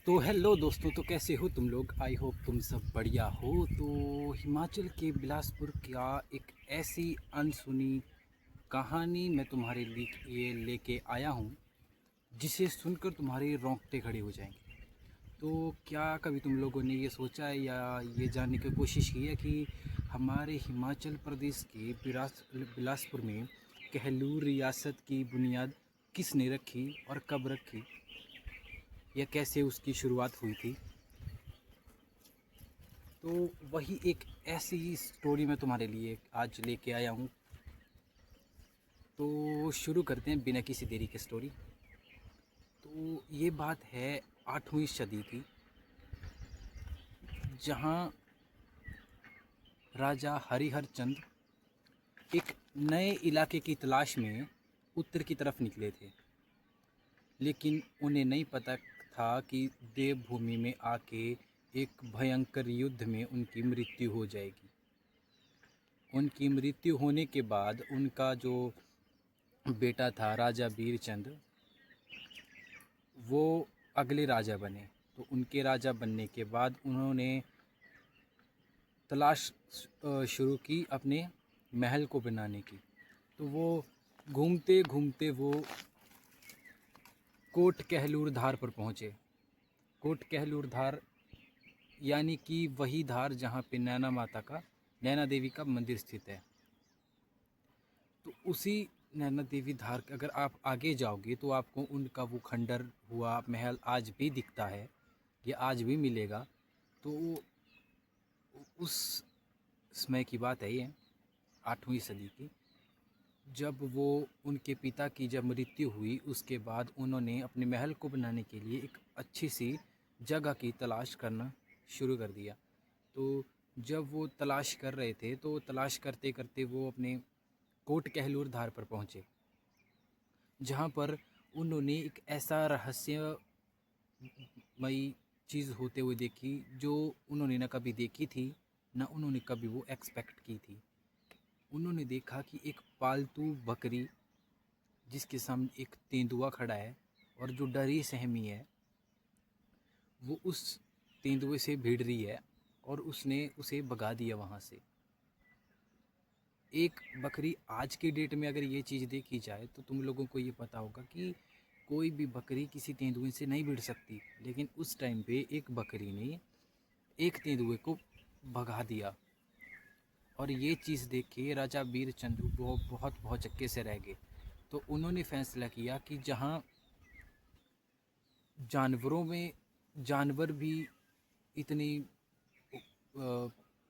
तो हेलो दोस्तों, तो कैसे हो तुम लोग। आई होप तुम सब बढ़िया हो। तो हिमाचल के बिलासपुर का एक ऐसी अनसुनी कहानी मैं तुम्हारे लिए लेके आया हूँ जिसे सुनकर तुम्हारे रोंगटे खड़े हो जाएंगे। तो क्या कभी तुम लोगों ने ये सोचा है या ये जानने की कोशिश की है कि हमारे हिमाचल प्रदेश के बिलासपुर में कहलूर रियासत की बुनियाद किसने रखी और कब रखी, या कैसे उसकी शुरुआत हुई थी। तो वही एक ऐसी स्टोरी मैं तुम्हारे लिए आज लेके आया हूँ। तो शुरू करते हैं बिना किसी देरी के स्टोरी। तो ये बात है 8वीं सदी की, जहाँ राजा हरिहर चंद एक नए इलाके की तलाश में उत्तर की तरफ निकले थे। लेकिन उन्हें नहीं पता था कि देवभूमि में आके एक भयंकर युद्ध में उनकी मृत्यु हो जाएगी। उनकी मृत्यु होने के बाद उनका जो बेटा था राजा बीरचंद, वो अगले राजा बने। तो उनके राजा बनने के बाद उन्होंने तलाश शुरू की अपने महल को बनाने की। तो वो घूमते घूमते वो कोट कहलूर धार पर पहुँचे। कोट कहलूर धार यानी कि वही धार जहाँ पे नैना देवी का मंदिर स्थित है। तो उसी नैना देवी धार अगर आप आगे जाओगे तो आपको उनका वो खंडर हुआ महल आज भी दिखता है, ये आज भी मिलेगा। तो उस समय की बात है ये, 8वीं सदी की, जब वो उनके पिता की जब मृत्यु हुई उसके बाद उन्होंने अपने महल को बनाने के लिए एक अच्छी सी जगह की तलाश करना शुरू कर दिया। तो जब वो तलाश कर रहे थे तो तलाश करते करते वो अपने कोट कहलूर धार पर पहुँचे, जहाँ पर उन्होंने एक ऐसा रहस्यमयी चीज़ होते हुए देखी जो उन्होंने न कभी देखी थी, न उन्होंने कभी वो एक्सपेक्ट की थी। उन्होंने देखा कि एक पालतू बकरी जिसके सामने एक तेंदुआ खड़ा है और जो डरी सहमी है, वो उस तेंदुए से भिड़ रही है और उसने उसे भगा दिया वहाँ से। एक बकरी आज के डेट में अगर ये चीज़ देखी जाए तो तुम लोगों को ये पता होगा कि कोई भी बकरी किसी तेंदुए से नहीं भिड़ सकती, लेकिन उस टाइम पे एक बकरी ने एक तेंदुए को भगा दिया। और ये चीज़ देख के राजा बीरचंद वो बहुत भौचक्के से रह गए। तो उन्होंने फैसला किया कि जहाँ जानवरों में जानवर भी इतनी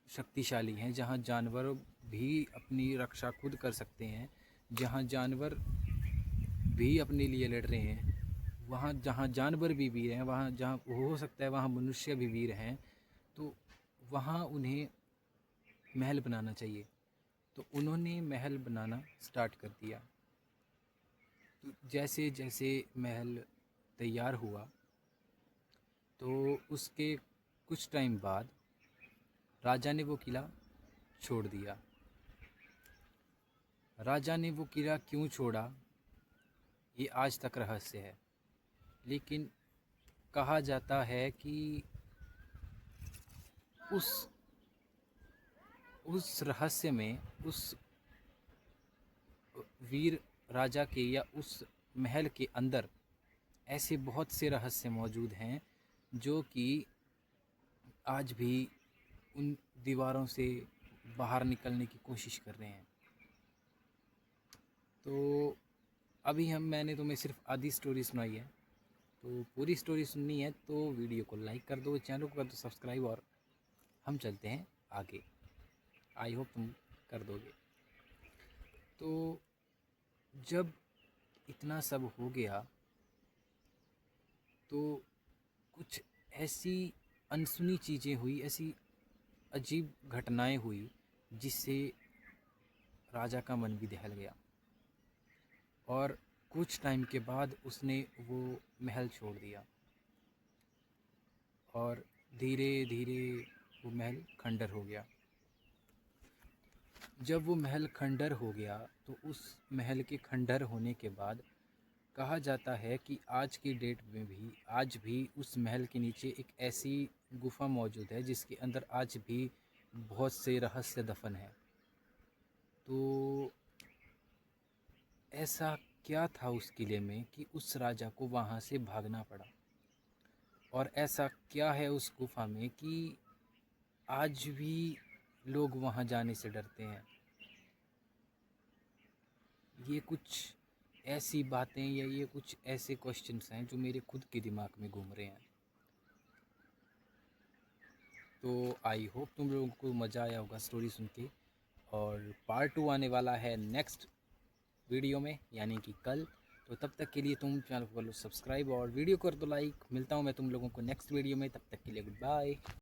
शक्तिशाली हैं, जहाँ जानवर भी अपनी रक्षा खुद कर सकते हैं, जहाँ जानवर भी अपने लिए लड़ रहे हैं, वहाँ जहाँ जानवर भी वीर हैं, वहाँ जहाँ हो सकता है वहाँ मनुष्य भी वीर हैं, तो वहाँ उन्हें महल बनाना चाहिए। तो उन्होंने महल बनाना स्टार्ट कर दिया। तो जैसे जैसे महल तैयार हुआ तो उसके कुछ टाइम बाद राजा ने वो किला छोड़ दिया। राजा ने वो किला क्यों छोड़ा ये आज तक रहस्य है, लेकिन कहा जाता है कि उस रहस्य में उस वीर राजा के या उस महल के अंदर ऐसे बहुत से रहस्य मौजूद हैं जो कि आज भी उन दीवारों से बाहर निकलने की कोशिश कर रहे हैं। तो अभी मैंने तुम्हें सिर्फ आधी स्टोरी सुनाई है। तो पूरी स्टोरी सुननी है तो वीडियो को लाइक कर दो, चैनल को कर दो सब्सक्राइब, और हम चलते हैं आगे। आई होप तुम कर दोगे। तो जब इतना सब हो गया तो कुछ ऐसी अनसुनी चीज़ें हुई, ऐसी अजीब घटनाएं हुई जिससे राजा का मन भी दहल गया। और कुछ टाइम के बाद उसने वो महल छोड़ दिया और धीरे धीरे वो महल खंडर हो गया। जब वो महल खंडर हो गया तो उस महल के खंडर होने के बाद कहा जाता है कि आज की डेट में भी आज भी उस महल के नीचे एक ऐसी गुफा मौजूद है जिसके अंदर आज भी बहुत से रहस्य दफन है। तो ऐसा क्या था उस किले में कि उस राजा को वहाँ से भागना पड़ा, और ऐसा क्या है उस गुफा में कि आज भी लोग वहाँ जाने से डरते हैं। ये कुछ ऐसी बातें या ये कुछ ऐसे क्वेश्चंस हैं जो मेरे खुद के दिमाग में घूम रहे हैं। तो आई होप तुम लोगों को मज़ा आया होगा स्टोरी सुन के, और पार्ट 2 आने वाला है नेक्स्ट वीडियो में, यानी कि कल। तो तब तक के लिए तुम चैनल को कर लो सब्सक्राइब और वीडियो कर दो लाइक। मिलता हूँ मैं तुम लोगों को नेक्स्ट वीडियो में, तब तक के लिए गुड बाय।